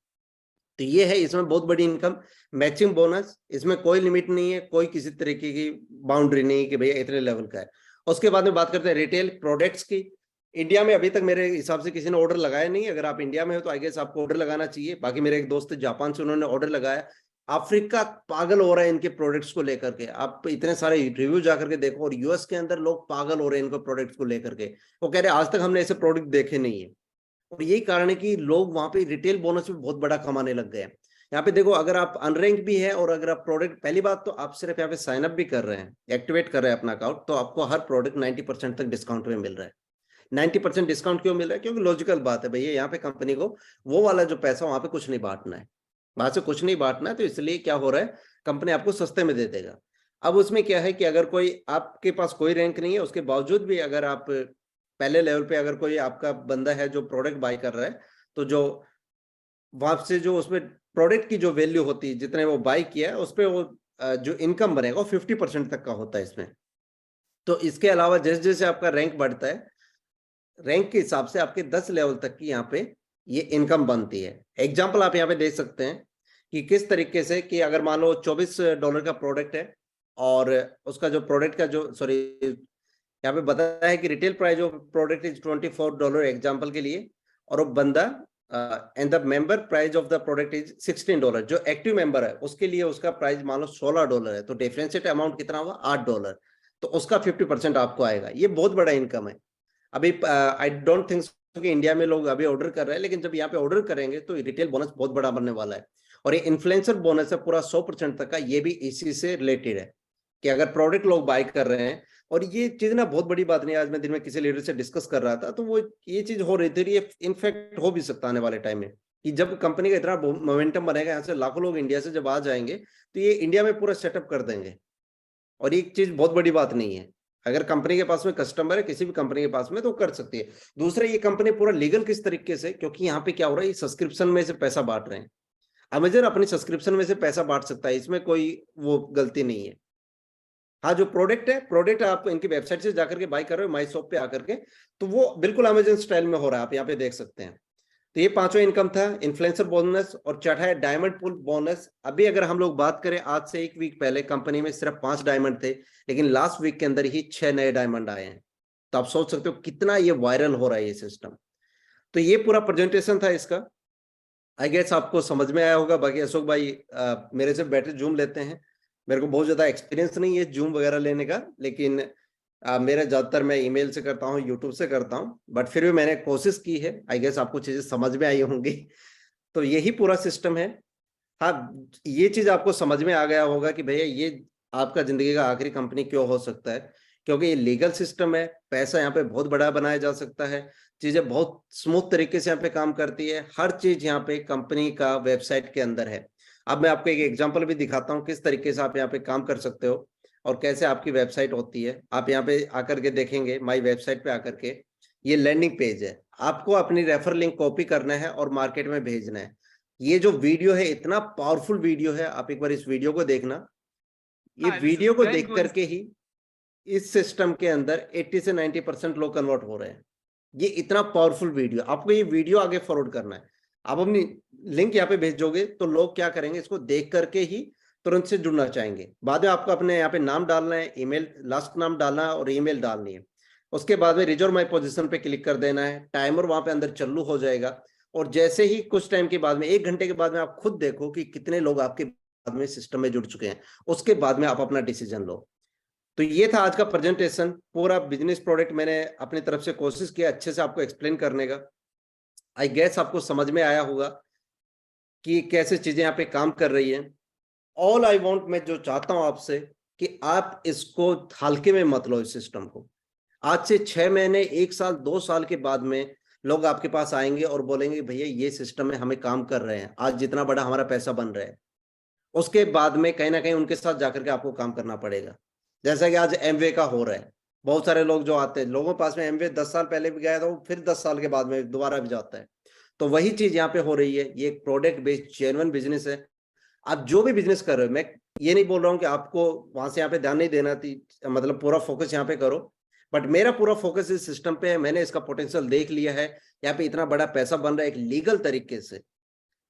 तो ये है इसमें बहुत बड़ी इनकम। मैचिंग बोनस, इसमें कोई लिमिट नहीं है, कोई किसी तरीके की बाउंड्री नहीं कि भैया इतने लेवल का है। उसके बाद में बात करते हैं रिटेल प्रोडक्ट्स की। इंडिया में अभी तक मेरे हिसाब से किसी ने ऑर्डर लगाया नहीं। अगर आप इंडिया में हो तो आई गेस आपको ऑर्डर लगाना चाहिए। बाकी मेरे एक दोस्त जापान से, उन्होंने ऑर्डर लगाया। अफ्रीका पागल हो रहा है इनके प्रोडक्ट्स को लेकर के, आप इतने सारे रिव्यू जाकर के देखो। और यूएस के अंदर लोग पागल हो रहे हैं इनको प्रोडक्ट्स को लेकर के, वो कह रहे हैं आज तक हमने ऐसे प्रोडक्ट देखे नहीं है। और यही कारण है कि लोग वहां पे रिटेल बोनस में बहुत बड़ा कमाने लग गए हैं। यहाँ पे देखो, अगर आप अनरैंक भी है और अगर आप प्रोडक्ट, पहली बात तो आप सिर्फ यहाँ पे साइन अप भी कर रहे हैं, एक्टिवेट कर रहे हैं अपना अकाउंट, तो आपको हर प्रोडक्ट 90% तक डिस्काउंट में मिल रहा है। 90% डिस्काउंट क्यों मिल रहा है? क्योंकि लॉजिकल बात है भैया, यहाँ पे कंपनी को वो वाला जो पैसा वहां पे कुछ नहीं बांटना है, वहां से कुछ नहीं बांटना है। तो इसलिए क्या हो रहा है, कंपनी आपको सस्ते में दे देगा। अब उसमें क्या है कि अगर कोई आपके पास कोई रैंक नहीं है, उसके बावजूद भी अगर आप पहले लेवल पे अगर कोई आपका बंदा है जो प्रोडक्ट बाय कर रहा है, तो जो वहां से जो उसमें प्रोडक्ट की जो वैल्यू होती है, जितने वो बाय किया है उस पर वो जो इनकम बनेगा वो 50% तक का होता है इसमें। तो इसके अलावा जैसे जैसे आपका रैंक बढ़ता है, रैंक के हिसाब से आपके 10 लेवल तक की यहाँ पे ये इनकम बनती है। एग्जाम्पल आप यहाँ पे देख सकते हैं कि किस तरीके से, कि अगर मान लो $24 का प्रोडक्ट है और उसका जो प्रोडक्ट का जो, सॉरी, यहाँ पे बताया है कि retail price of product is $24 example के लिए, और वो बंदा and the member price of the product is $16। जो एक्टिव मेंबर है उसके लिए उसका प्राइस मान लो $16 है, तो डिफरेंशिएट अमाउंट कितना हुआ? $8। तो उसका 50% आपको आएगा। ये बहुत बड़ा इनकम है। अभी आई डोंट थिंक कि इंडिया में लोग अभी ऑर्डर कर रहे हैं, लेकिन जब यहाँ पे ऑर्डर करेंगे तो रिटेल बोनस बहुत बड़ा बनने वाला है। और ये इन्फ्लुएंसर बोनस है पूरा 100% तक का, ये भी इसी से रिलेटेड है कि अगर प्रोडक्ट लोग बाय कर रहे हैं। और ये चीज ना बहुत बड़ी बात नहीं, आज मैं दिन में किसी लीडर से डिस्कस कर रहा था, तो वो ये चीज हो रही थी, ये इनफैक्ट हो भी सकता आने वाले टाइम में, कि जब कंपनी का इतना मोमेंटम बनेगा, यहाँ से लाखों लोग इंडिया से जब आ जाएंगे, तो ये इंडिया में पूरा सेटअप कर देंगे। और ये चीज बहुत बड़ी बात नहीं है, अगर कंपनी के पास में कस्टमर है किसी भी कंपनी के पास में तो कर सकती है। दूसरा, ये कंपनी पूरा लीगल किस तरीके से, क्योंकि यहाँ पे क्या हो रहा है, ये सब्सक्रिप्शन में से पैसा बांट रहे हैं। अमेजन अपनी सब्सक्रिप्शन में से पैसा बांट सकता है, इसमें कोई वो गलती नहीं है। हाँ, जो प्रोडक्ट है, प्रोडक्ट आप इनकी वेबसाइट से जाकर के बाय कर रहे हो, माई शॉप पे आकर के, तो वो बिल्कुल अमेजन स्टाइल में हो रहा है, आप यहाँ पे देख सकते हैं। तो ये पांचवा इनकम था, इन्फ्लुएंसर बोनस। और चौथा है डायमंड पुल बोनस। अभी अगर हम लोग बात करें, आज से 1 वीक पहले कंपनी में सिर्फ 5 डायमंड थे, लेकिन लास्ट वीक के अंदर ही 6 नए डायमंड आए हैं। तो आप सोच सकते हो कितना ये वायरल हो रहा है ये सिस्टम। तो ये पूरा प्रेजेंटेशन था इसका, आई गेस आपको समझ में आया होगा। बाकी अशोक भाई मेरे से बेटर जूम लेते हैं, मेरे को बहुत ज्यादा एक्सपीरियंस नहीं है जूम वगैरह लेने का, लेकिन मेरा ज्यादातर मैं ईमेल से करता हूँ, यूट्यूब से करता हूँ, बट फिर भी मैंने कोशिश की है। आई गेस आपको चीजें समझ में आई होंगी। तो यही पूरा सिस्टम है। हाँ, ये चीज आपको समझ में आ गया होगा कि भैया ये आपका जिंदगी का आखिरी कंपनी क्यों हो सकता है, क्योंकि ये लीगल सिस्टम है, पैसा यहाँ पे बहुत बड़ा बनाया जा सकता है, चीजें बहुत स्मूथ तरीके से यहाँ पे काम करती है, हर चीज यहाँ पे कंपनी का वेबसाइट के अंदर है। अब मैं आपको एक एग्जांपल भी दिखाता हूँ किस तरीके से आप यहाँ पे काम कर सकते हो और कैसे आपकी वेबसाइट होती है। आप यहाँ पे आकर के देखेंगे, माई वेबसाइट पे आकर के, ये लैंडिंग पेज है। आपको अपनी रेफर लिंक कॉपी करना है और मार्केट में भेजना है। ये जो वीडियो है, इतना पावरफुल वीडियो है, आप एक बार इस वीडियो को देखना। ये वीडियो को देख करके ही इस सिस्टम के अंदर 80 से 90% लोग कन्वर्ट हो रहे हैं। ये इतना पावरफुल वीडियो, आपको ये वीडियो आगे फॉरवर्ड करना है। आप अपनी लिंक यहाँ पे भेजोगे तो लोग क्या करेंगे, इसको देख करके ही तुरंत से जुड़ना चाहेंगे। बाद में आपको अपने यहाँ पे नाम डालना है, ईमेल, लास्ट नाम डालना है और ईमेल डालनी है। उसके बाद में रिजर्व माई पोजीशन पे क्लिक कर देना है, टाइमर वहां पे अंदर चालू हो जाएगा। और जैसे ही कुछ टाइम के बाद में, 1 घंटे के बाद में, आप खुद देखो कि कितने लोग आपके बाद में सिस्टम में जुड़ चुके हैं। उसके बाद में आप अपना डिसीजन लो। तो ये था आज का प्रेजेंटेशन। पूरा बिजनेस प्रोडक्ट मैंने अपनी तरफ से कोशिश किया अच्छे से आपको एक्सप्लेन करने का। आई गेस आपको समझ में आया होगा कि कैसे चीजें यहाँ पे काम कर रही है। ऑल आई वांट, मैं जो चाहता हूं आपसे कि आप इसको हल्के में मत लो इस सिस्टम को। आज से 6 महीने, 1 साल, 2 साल के बाद में लोग आपके पास आएंगे और बोलेंगे भैया ये सिस्टम में हमें काम कर रहे हैं, आज जितना बड़ा हमारा पैसा बन रहा है। उसके बाद में कहीं ना कहीं उनके साथ जाकर के आपको काम करना पड़ेगा। जैसा कि आज एमवे का हो रहा है, बहुत सारे लोग जो आते हैं, लोगों के पास में एमवे 10 साल पहले भी गया था, वो फिर 10 साल के बाद में दोबारा भी जाता है। तो वही चीज यहाँ पे हो रही है। ये एक प्रोडक्ट बेस्ड जेन्युइन बिजनेस है। आप जो भी बिजनेस कर रहे हो, मैं ये नहीं बोल रहा हूँ कि आपको वहां से यहाँ पे ध्यान नहीं देना थी, मतलब पूरा फोकस यहाँ पे करो, बट मेरा पूरा फोकस इस सिस्टम पे है। मैंने इसका पोटेंशियल देख लिया है, यहाँ पे इतना बड़ा पैसा बन रहा है एक लीगल तरीके से,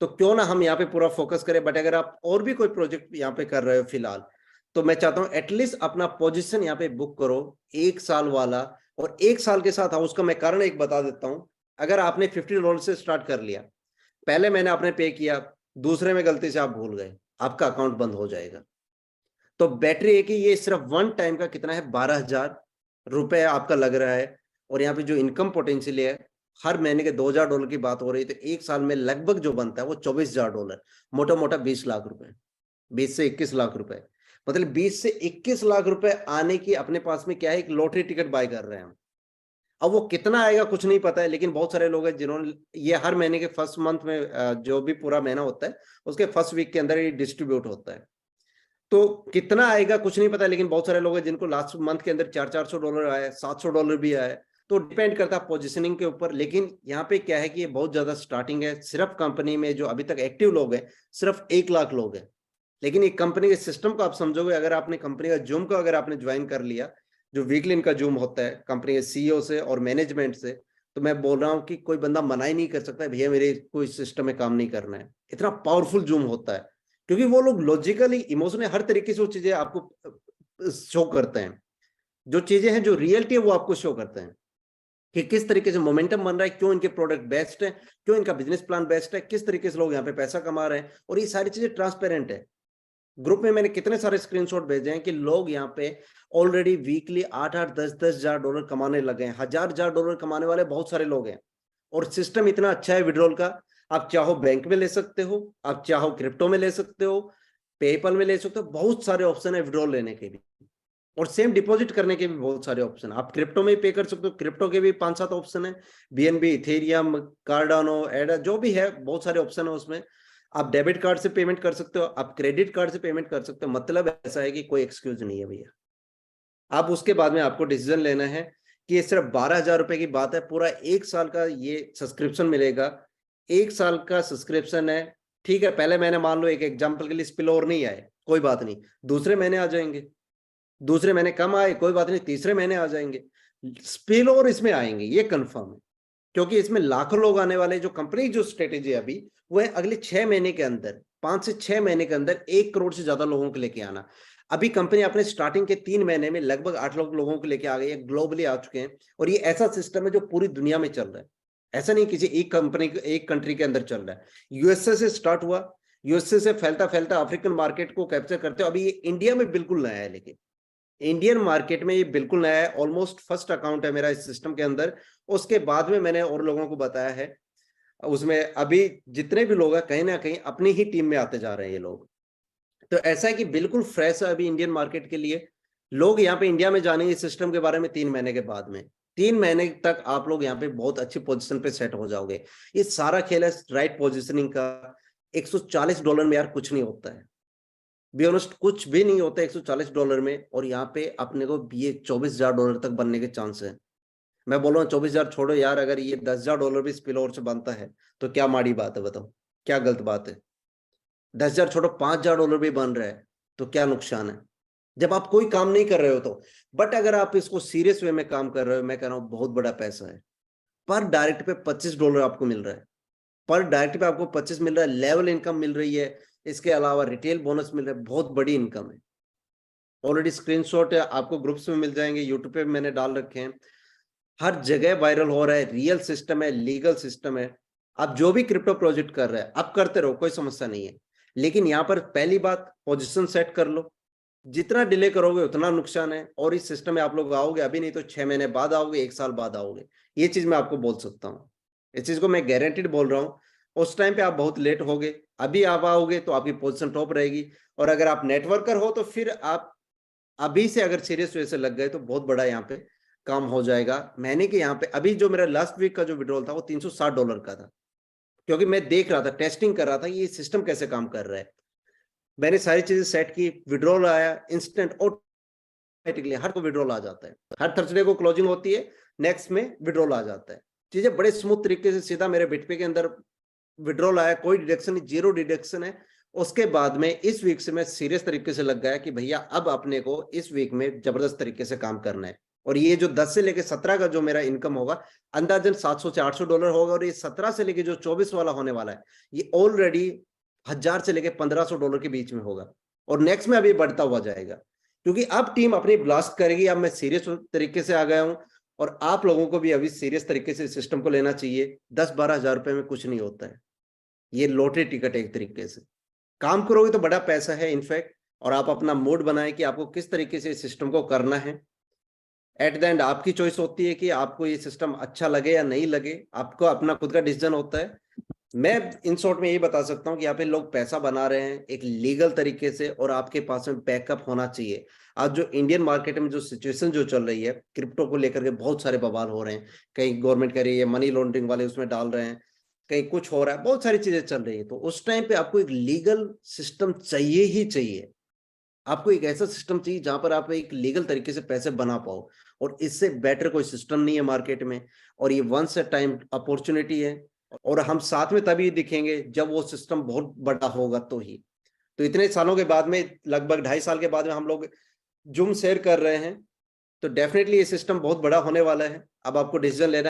तो क्यों ना हम यहाँ पे पूरा फोकस करें। बट अगर आप और भी कोई प्रोजेक्ट यहाँ पे कर रहे हो फिलहाल, तो मैं चाहता हूँ एटलीस्ट अपना पोजीशन यहाँ पे बुक करो 1 साल वाला। और 1 साल के साथ उसका मैं कारण एक बता देता हूँ। अगर आपने $50 से स्टार्ट कर लिया, पहले मैंने आपने पे किया, दूसरे में गलती से आप भूल गए, आपका अकाउंट बंद हो जाएगा। तो बैटरी है कि ये सिर्फ 1 टाइम का कितना है, $12,000 आपका लग रहा है। और यहाँ पे जो इनकम पोटेंशियल है, हर महीने के $2,000 की बात हो रही है, तो 1 साल में लगभग जो बनता है वो $24,000, मोटा मोटा 20 लाख रुपए, 20 से 21 लाख रुपए। मतलब 20 से 21 लाख रुपए आने की अपने पास में क्या है, एक लॉटरी टिकट बाय कर रहे हैं हम। अब वो कितना आएगा कुछ नहीं पता है, लेकिन बहुत सारे लोग हैं जिन्होंने ये हर महीने के फर्स्ट मंथ में, जो भी पूरा महीना होता है उसके फर्स्ट वीक के अंदर ये डिस्ट्रीब्यूट होता है। तो कितना आएगा कुछ नहीं पता, लेकिन बहुत सारे लोग हैं जिनको लास्ट मंथ के अंदर $400 आया, $700 भी आया। तो डिपेंड करता है पोजीशनिंग के ऊपर। लेकिन यहाँ पे क्या है कि ये बहुत ज्यादा स्टार्टिंग है। सिर्फ कंपनी में जो अभी तक एक्टिव लोग हैं सिर्फ 1 लाख लोग हैं। लेकिन एक कंपनी के सिस्टम को आप समझोगे, अगर आपने कंपनी का जूम को अगर आपने ज्वाइन कर लिया, जो वीकली इनका जूम होता है कंपनी के सीईओ से और मैनेजमेंट से, तो मैं बोल रहा हूँ कि कोई बंदा मना ही नहीं कर सकता भैया मेरे को इस सिस्टम में काम नहीं करना है। इतना पावरफुल जूम होता है, क्योंकि वो लोग लॉजिकली, इमोशनली, हर तरीके से वो चीजें आपको शो करते हैं। जो चीजें हैं, जो रियलिटी है, वो आपको शो करते हैं कि किस तरीके से मोमेंटम बन रहा है, क्यों इनके प्रोडक्ट बेस्ट है, क्यों इनका बिजनेस प्लान बेस्ट है, किस तरीके से लोग यहाँ पे पैसा कमा रहे हैं। और ये सारी चीजें ट्रांसपेरेंट है। ग्रुप में मैंने कितने सारे स्क्रीनशॉट भेजे हैं कि लोग यहाँ पे ऑलरेडी वीकली 8-8, 10-10 हजार डॉलर कमाने लगे हैं। हजार डॉलर कमाने वाले बहुत सारे लोग हैं। और सिस्टम इतना अच्छा है विड्रॉल का, आप चाहो बैंक में ले सकते हो, आप चाहो क्रिप्टो में ले सकते हो, पेपल में ले सकते हो। बहुत सारे ऑप्शन है विड्रॉल लेने के भी, और सेम डिपॉजिट करने के भी बहुत सारे ऑप्शन। आप क्रिप्टो में पे कर सकते हो, क्रिप्टो के भी 5-7 ऑप्शन है, बीएनबी, इथेरियम, कार्डानो, एडा, जो भी है बहुत सारे ऑप्शन है उसमें। आप डेबिट कार्ड से पेमेंट कर सकते हो, आप क्रेडिट कार्ड से पेमेंट कर सकते हो। मतलब ऐसा है कि कोई एक्सक्यूज नहीं है भैया। आप उसके बाद में आपको डिसीजन लेना है कि ये सिर्फ $12,000 की बात है, पूरा 1 साल का ये सब्सक्रिप्शन मिलेगा। 1 साल का सब्सक्रिप्शन है, ठीक है। पहले महीने मान लो, एक एग्जांपल के लिए, स्पिल ओवर नहीं आए, कोई बात नहीं, दूसरे महीने आ जाएंगे। दूसरे महीने कम आए, कोई बात नहीं, तीसरे महीने आ जाएंगे। स्पिल ओवर इसमें आएंगे, ये कंफर्म है, क्योंकि इसमें लाखों लोग आने वाले। जो कंपनी जो स्ट्रेटेजी है अभी, वो है अगले 6 महीने के अंदर, 5 से 6 महीने के अंदर 1 करोड़ से ज्यादा लोगों को लेके आना। अभी कंपनी अपने स्टार्टिंग के 3 महीने में लगभग 8 लाख लोगों को लेके आ गई है, ग्लोबली आ चुके हैं। और ये ऐसा सिस्टम है जो पूरी दुनिया में चल रहा है, ऐसा नहीं किसी एक कंपनी, एक कंट्री के अंदर चल रहा है। यूएसए से स्टार्ट हुआ, यूएसए से फैलता फैलता अफ्रीकन मार्केट को कैप्चर करते हो। अभी ये इंडिया में बिल्कुल नया है, लेकिन इंडियन मार्केट में ये बिल्कुल नया है। ऑलमोस्ट फर्स्ट अकाउंट है मेरा इस सिस्टम के अंदर। उसके बाद में मैंने और लोगों को बताया है, उसमें अभी जितने भी लोग हैं कहीं ना कहीं अपनी ही टीम में आते जा रहे हैं ये लोग। तो ऐसा है कि बिल्कुल फ्रेश है अभी इंडियन मार्केट के लिए। लोग यहाँ पे इंडिया में जानेंगे सिस्टम के बारे में 3 महीने के बाद में। 3 महीने तक आप लोग यहाँ पे बहुत अच्छी पोजीशन पे सेट हो जाओगे। ये सारा खेल है राइट पोजीशनिंग का। $140 में यार कुछ नहीं होता है, बी ऑनेस्ट, कुछ भी नहीं होता $140 में। और यहाँ पे अपने को ये $24,000 तक बनने के चांस है। मैं बोल रहा हूँ 24,000 छोड़ो यार, अगर ये $10,000 भी स्पिल ओवर से बनता है तो क्या माड़ी बात है, बताओ क्या गलत बात है। 10,000 छोड़ो, $5,000 भी बन रहा है तो क्या नुकसान है। जब आप कोई काम नहीं कर रहे हो तो। बट अगर आप इसको सीरियस वे में काम कर रहे हो, मैं कह रहा हूं बहुत बड़ा पैसा है। पर डायरेक्ट पे $25 आपको मिल रहा है, पर डायरेक्ट पे आपको 25 मिल रहा है, लेवल इनकम मिल रही है, इसके अलावा रिटेल बोनस मिल रहा है, बहुत बड़ी इनकम है। ऑलरेडी स्क्रीनशॉट है, आपको ग्रुप्स में मिल जाएंगे, यूट्यूब पे मैंने डाल रखे हैं, हर जगह वायरल हो रहा है, रियल सिस्टम है, लीगल सिस्टम है। आप जो भी क्रिप्टो प्रोजेक्ट कर रहे हैं आप करते रहो, कोई समस्या नहीं है। लेकिन यहाँ पर पहली बात, पोजीशन सेट कर लो, जितना डिले करोगे उतना नुकसान है। और इस सिस्टम में आप लोग आओगे अभी नहीं तो 6 महीने बाद आओगे, 1 साल बाद आओगे, ये चीज मैं आपको बोल सकता हूँ। इस चीज को मैं गारंटीड बोल रहा हूँ। उस टाइम पे आप बहुत लेट होगे, अभी आप आओगे तो आपकी पोजीशन टॉप रहेगी। और अगर आप नेटवर्कर हो तो फिर आप अभी से अगर सीरियस वे से लग गए तो बहुत बड़ा यहाँ पे काम हो जाएगा। मैंने कि यहाँ पे अभी जो मेरा लास्ट वीक का जो विड्रॉल था वो $360 का था, क्योंकि मैं देख रहा था, टेस्टिंग कर रहा था ये सिस्टम कैसे काम कर रहा है। मैंने सारी चीजें सेट की, विड्रॉल आया इंस्टेंट, ऑटोमेटिकली हर को विड्रॉल आ जाता है, हर थर्सडे को क्लोजिंग होती है, नेक्स्ट में विड्रॉल आ जाता है। चीजें बड़े स्मूथ तरीके से सीधा मेरे बिटपे के अंदर विड्रॉल आया, कोई डिडक्शन नहीं, 0 डिडक्शन है। उसके बाद में इस वीक से मैं सीरियस तरीके से लग गया कि भैया अब अपने को इस वीक में जबरदस्त तरीके से काम करना है। और ये जो 10 से लेके 17 का जो मेरा इनकम होगा, अंदाजन $700 से $800 होगा। और ये 17 से लेके जो 24 वाला होने वाला है, ये ऑलरेडी 1000 से लेके $1500 के बीच में होगा। और नेक्स्ट में अभी बढ़ता हुआ जाएगा, क्योंकि अब टीम अपनी ब्लास्ट करेगी। अब मैं सीरियस तरीके से आ गया हूं, और आप लोगों को भी अभी सीरियस तरीके से सिस्टम को लेना चाहिए। 10-12 हजार रुपए में कुछ नहीं होता है, ये लॉटरी टिकट है एक तरीके से। काम करोगे तो बड़ा पैसा है इनफैक्ट। और आप अपना मूड बनाएं कि आपको किस तरीके से इस सिस्टम को करना है। एट द एंड आपकी चॉइस होती है कि आपको ये सिस्टम अच्छा लगे या नहीं लगे, आपको अपना खुद का डिसीजन होता है। मैं इन शॉर्ट में यही बता सकता हूँ कि यहाँ पे लोग पैसा बना रहे हैं एक लीगल तरीके से, और आपके पास में बैकअप होना चाहिए। आज जो इंडियन मार्केट में जो सिचुएशन जो चल रही है क्रिप्टो को लेकर के, बहुत सारे बवाल हो रहे हैं। कहीं गवर्नमेंट कह रही है, मनी लॉन्ड्रिंग वाले उसमें डाल रहे हैं, कहीं कुछ हो रहा है, बहुत सारी चीजें चल रही है। तो उस टाइम पे आपको एक लीगल सिस्टम चाहिए ही चाहिए। आपको एक ऐसा सिस्टम चाहिए जहां पर आप एक लीगल तरीके से पैसे बना पाओ, और इससे बेटर कोई सिस्टम नहीं है मार्केट में। और ये वंस अ टाइम अपॉर्चुनिटी है, और हम साथ में तभी दिखेंगे जब वो सिस्टम बहुत बड़ा होगा तो ही। तो इतने सालों के बाद में, लगभग 2.5 साल के बाद में हम लोग जूम शेयर कर रहे हैं, तो डेफिनेटली ये सिस्टम बहुत बड़ा होने वाला है। अब आपको डिसीजन लेना